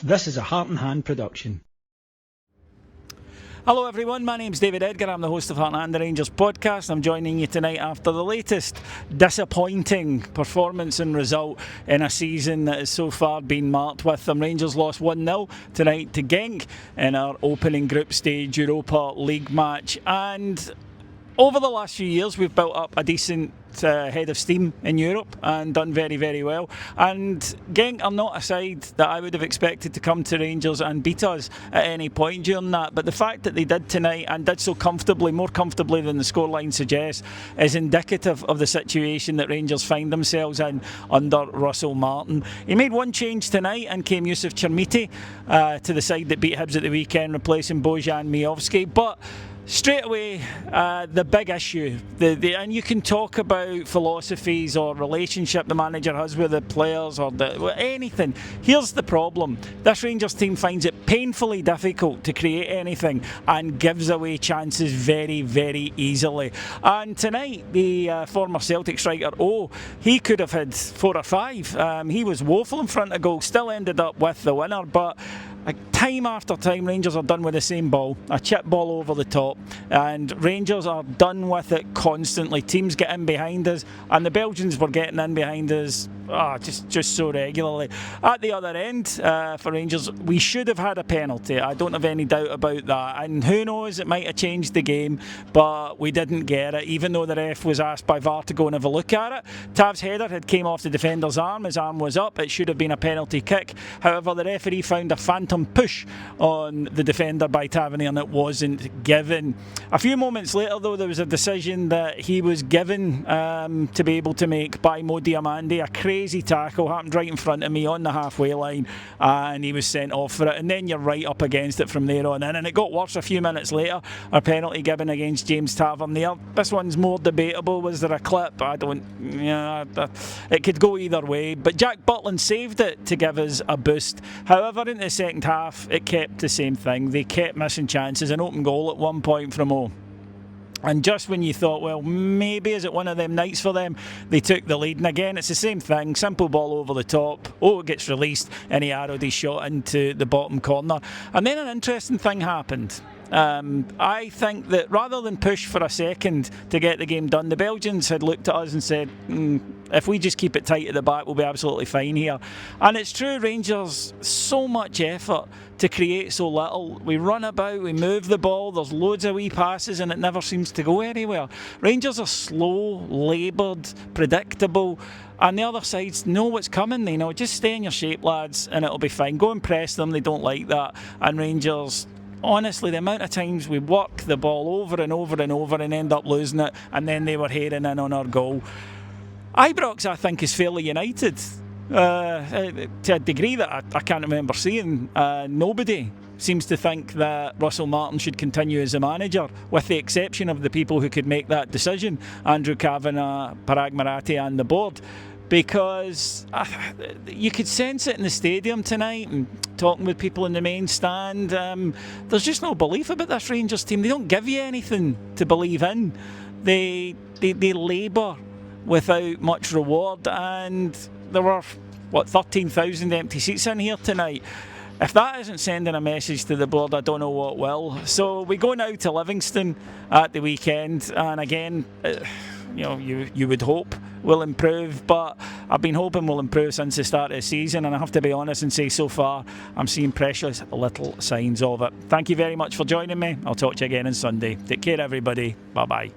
This is a Heart and Hand production. Hello everyone, my name's David Edgar. I'm the host of Heart and Hand, the Rangers podcast. I'm joining you tonight after the latest disappointing performance and result in a season that has so far been marked with them. Rangers lost 1-0 tonight to Genk in our opening group stage Europa League match, and over the last few years we've built up a decent head of steam in Europe and done very, very well. And Genk are not a side that I would have expected to come to Rangers and beat us at any point during that. But the fact that they did tonight and did so comfortably, more comfortably than the scoreline suggests, is indicative of the situation that Rangers find themselves in under Russell Martin. He made one change tonight and came Yusuf Chermiti to the side that beat Hibs at the weekend, replacing Bojan Miovski. But straight away, the big issue, and you can talk about philosophies or relationship the manager has with the players or anything. Here's the problem. This Rangers team finds it painfully difficult to create anything and gives away chances very, very easily. And tonight, the former Celtic striker, he could have had 4 or 5. He was woeful in front of goal, still ended up with the winner, but time after time, Rangers are done with the same ball, a chip ball over the top, and Rangers are done with it constantly. Teams get in behind us, and the Belgians were getting in behind us just so regularly. At the other end, for Rangers, we should have had a penalty. I don't have any doubt about that, and who knows, it might have changed the game, but we didn't get it, even though the ref was asked by VAR to go and have a look at it. Tav's header had came off the defender's arm, his arm was up, it should have been a penalty kick. However, the referee found a phantom push on the defender by Tavernier and it wasn't given. A few moments later though, there was a decision that he was given to be able to make by Mo Diamandi. A crazy tackle happened right in front of me on the halfway line and he was sent off for it, and then you're right up against it from there on in. And it got worse a few minutes later, a penalty given against James Tavernier. This one's more debatable. Was there a clip? It could go either way, but Jack Butland saved it to give us a boost. However, in the second half, it kept the same thing. They kept missing chances. An open goal at one point from O. And just when you thought, well, maybe is it one of them nights for them, they took the lead. And again, it's the same thing. Simple ball over the top. It gets released and he arrowed his shot into the bottom corner. And then an interesting thing happened. I think that rather than push for a second to get the game done, the Belgians had looked at us and said, if we just keep it tight at the back, we'll be absolutely fine here. And it's true, Rangers, so much effort to create so little. We run about, we move the ball, there's loads of wee passes and it never seems to go anywhere. Rangers are slow, laboured, predictable, and the other sides know what's coming. They know, just stay in your shape, lads, and it'll be fine. Go and press them, they don't like that. And Rangers, honestly, the amount of times we work the ball over and over and over and end up losing it, and then they were heading in on our goal. Ibrox, I think, is fairly united to a degree that I can't remember seeing. Nobody seems to think that Russell Martin should continue as a manager, with the exception of the people who could make that decision, Andrew Kavanagh, Parag Marathi and the board. Because you could sense it in the stadium tonight and talking with people in the main stand. There's just no belief about this Rangers team. They don't give you anything to believe in. They labour without much reward, and there were 13,000 empty seats in here tonight. If that isn't sending a message to the board, I don't know what will. So we go now to Livingston at the weekend, and again, you would hope we'll improve, but I've been hoping we'll improve since the start of the season, and I have to be honest and say so far I'm seeing precious little signs of it. Thank you very much for joining me. I'll talk to you again on Sunday. Take care, everybody. Bye bye.